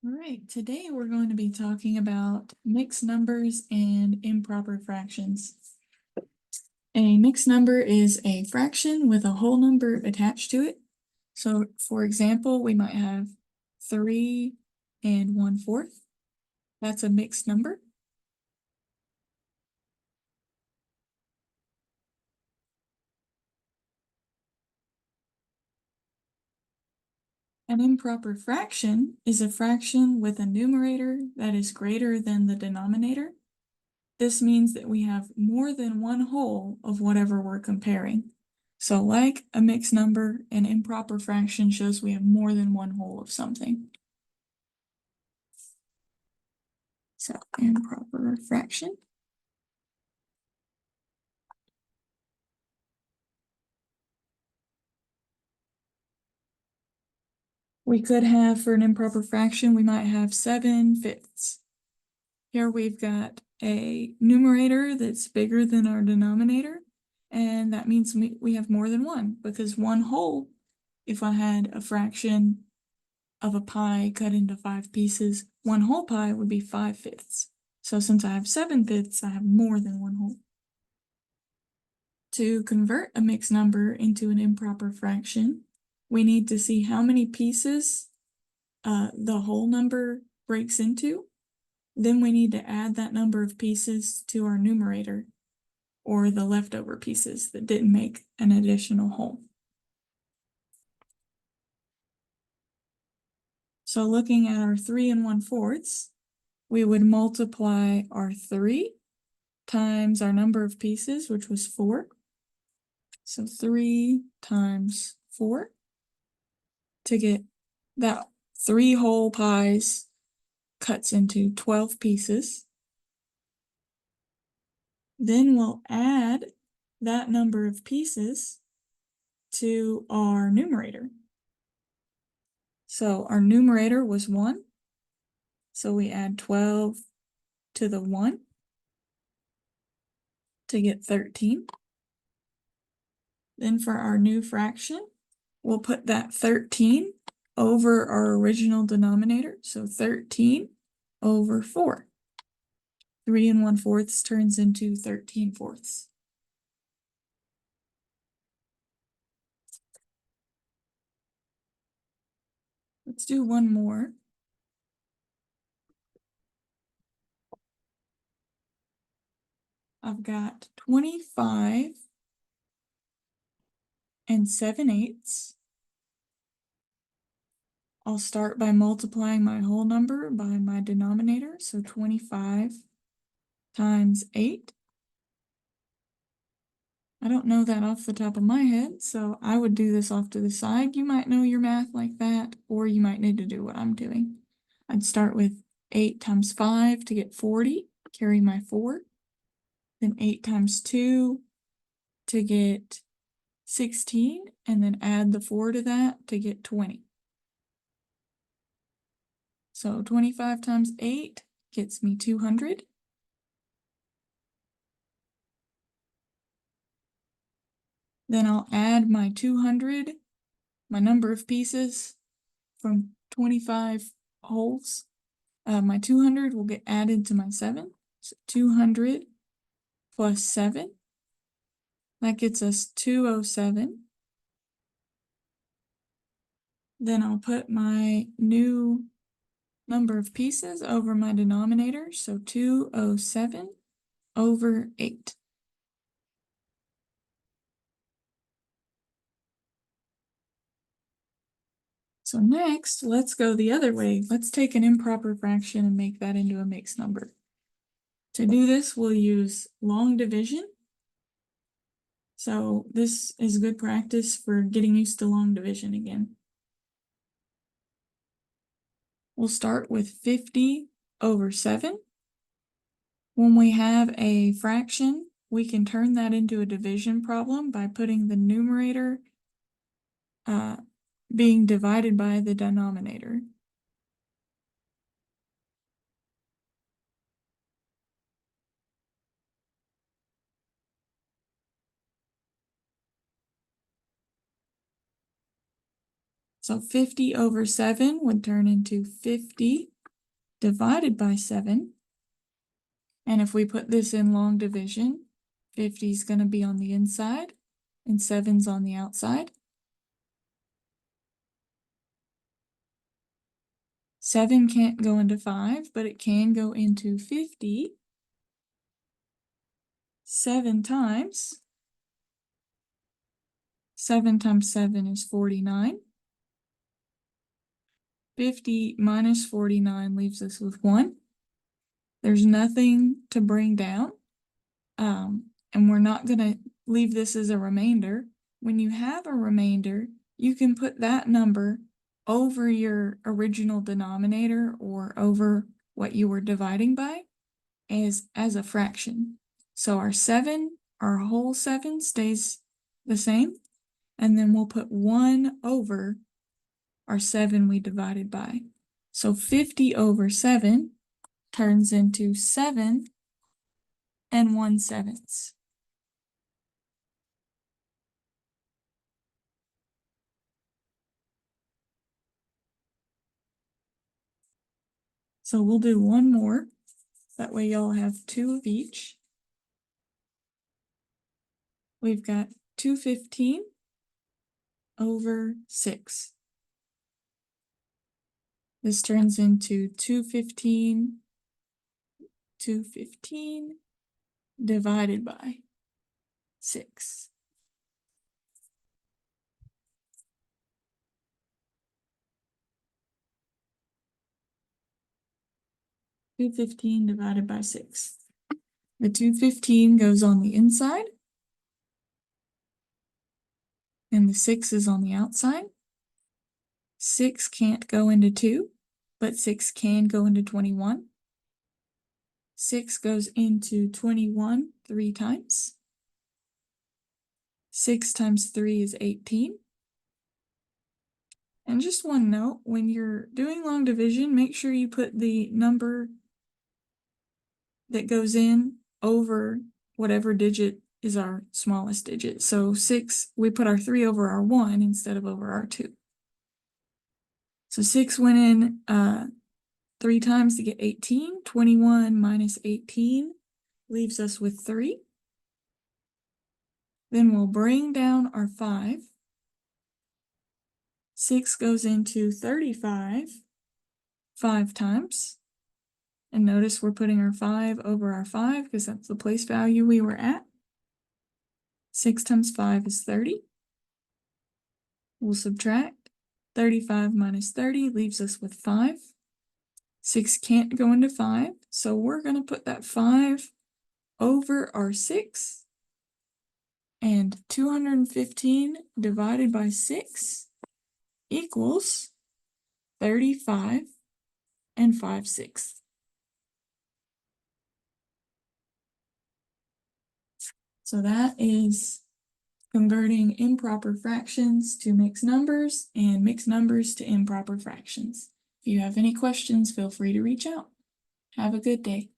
All right, today we're going to be talking about mixed numbers and improper fractions. A mixed number is a fraction with a whole number attached to it. So, for example, we might have 3 and 1/4. That's a mixed number. An improper fraction is a fraction with a numerator that is greater than the denominator. This means that we have more than one whole of whatever we're comparing. So like a mixed number, an improper fraction shows we have more than one whole of something. So improper fraction. We could have, for an improper fraction, we might have 7/5. Here we've got a numerator that's bigger than our denominator, and that means we have more than one, because one whole, if I had a fraction of a pie cut into 5 pieces, one whole pie would be 5/5. So since I have 7/5, I have more than one whole. To convert a mixed number into an improper fraction, we need to see how many pieces the whole number breaks into. Then we need to add that number of pieces to our numerator, or the leftover pieces that didn't make an additional whole. So looking at our 3 and 1/4, we would multiply our 3 times our number of pieces, which was 4. So 3 times 4 to get that 3 whole pies cuts into 12 pieces. Then we'll add that number of pieces to our numerator. So our numerator was 1. So we add 12 to the 1 to get 13. Then for our new fraction, we'll put that 13 over our original denominator. So 13 over 4. 3 and 1/4 turns into 13/4. Let's do one more. I've got 25 and 7/8. I'll start by multiplying my whole number by my denominator, so 25 times 8. I don't know that off the top of my head, so I would do this off to the side. You might know your math like that, or you might need to do what I'm doing. I'd start with 8 times 5 to get 40, carry my 4. Then 8 times 2 to get 16, and then add the 4 to that to get 20. So 25 times 8 gets me 200. Then I'll add my 200, my number of pieces from 25 wholes. My 200 will get added to my 7. So 200 plus 7. That gets us 207. Then I'll put my new number of pieces over my denominator. So 207 over 8. So next, let's go the other way. Let's take an improper fraction and make that into a mixed number. To do this, we'll use long division. So this is good practice for getting used to long division again. We'll start with 50 over 7. When we have a fraction, we can turn that into a division problem by putting the numerator being divided by the denominator. So 50 over 7 would turn into 50 divided by 7. And if we put this in long division, 50 is going to be on the inside and 7's on the outside. 7 can't go into 5, but it can go into 50 7 times. 7 times 7 is 49. 50 minus 49 leaves us with 1. There's nothing to bring down, and we're not going to leave this as a remainder. When you have a remainder, you can put that number over your original denominator or over what you were dividing by as a fraction. So our whole 7 stays the same, and then we'll put 1 over our 7 we divided by. So 50 over 7 turns into 7 1/7. So we'll do one more. That way y'all have 2 of each. We've got 215 over 6. This turns into 215 divided by 6. $215 divided by 6. The 215 goes on the inside, and the 6 is on the outside. 6 can't go into 2, but 6 can go into 21. 6 goes into 21 3 times. 6 times 3 is 18. And just one note, when you're doing long division, make sure you put the number that goes in over whatever digit is our smallest digit. So 6, we put our 3 over our 1 instead of over our 2. So 6 went in 3 times to get 18. 21 minus 18 leaves us with 3. Then we'll bring down our 5. 6 goes into 35 5 times. And notice we're putting our 5 over our 5 because that's the place value we were at. 6 times 5 is 30. We'll subtract. 35 minus 30 leaves us with 5. 6 can't go into 5, so we're going to put that 5 over our 6. And 215 divided by 6 equals 35 5/6. So that is converting improper fractions to mixed numbers and mixed numbers to improper fractions. If you have any questions, feel free to reach out. Have a good day.